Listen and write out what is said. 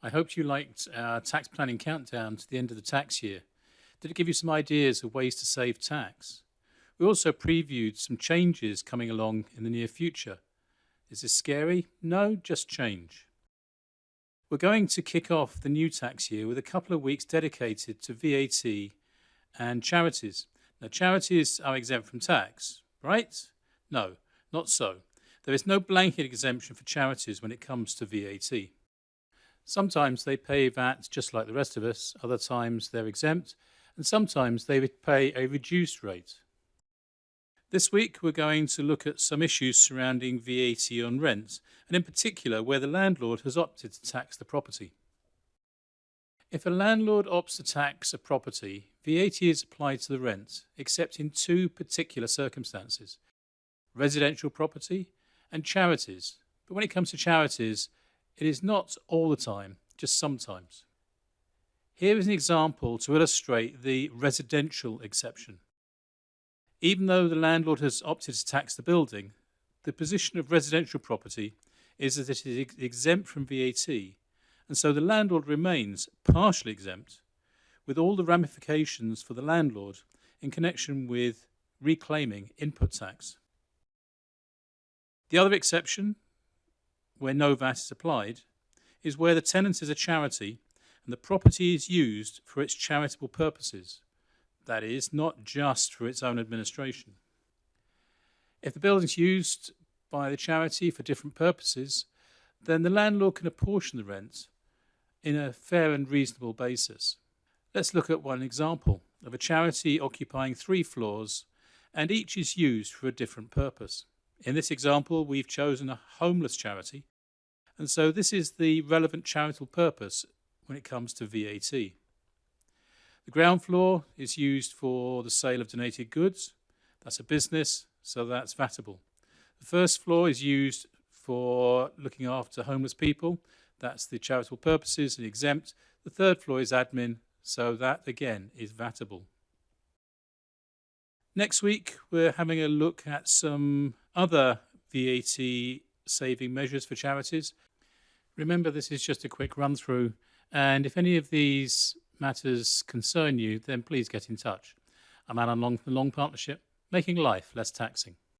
I hope you liked our tax planning countdown to the end of the tax year. Did it give you some ideas of ways to save tax? We also previewed some changes coming along in the near future. Is this scary? No, just change. We're going to kick off the new tax year with a couple of weeks dedicated to VAT and charities. Now, charities are exempt from tax, right? No, not so. There is no blanket exemption for charities when it comes to VAT. Sometimes they pay VAT just like the rest of us, other times they're exempt, and sometimes they would pay a reduced rate. This week we're going to look at some issues surrounding VAT on rent, and in particular where the landlord has opted to tax the property. If a landlord opts to tax a property, VAT is applied to the rent, except in two particular circumstances: residential property and charities. But when it comes to charities, it is not all the time, just sometimes. Here is an example to illustrate the residential exception. Even though the landlord has opted to tax the building, the position of residential property is that it is exempt from VAT, and so the landlord remains partially exempt, with all the ramifications for the landlord in connection with reclaiming input tax. The other exception, where no VAT is applied, is where the tenant is a charity and the property is used for its charitable purposes. That is, not just for its own administration. If the building is used by the charity for different purposes, then the landlord can apportion the rent in a fair and reasonable basis. Let's look at one example of a charity occupying 3 floors, and each is used for a different purpose. In this example, we've chosen a homeless charity, and so this is the relevant charitable purpose when it comes to VAT. The ground floor is used for the sale of donated goods. That's a business, so that's VATable. The first floor is used for looking after homeless people. That's the charitable purposes and exempt. The third floor is admin, so that again is VATable. Next week, we're having a look at some other VAT saving measures for charities. Remember, this is just a quick run through, and if any of these matters concern you, then please get in touch. I'm Alan Long from the Long Partnership, making life less taxing.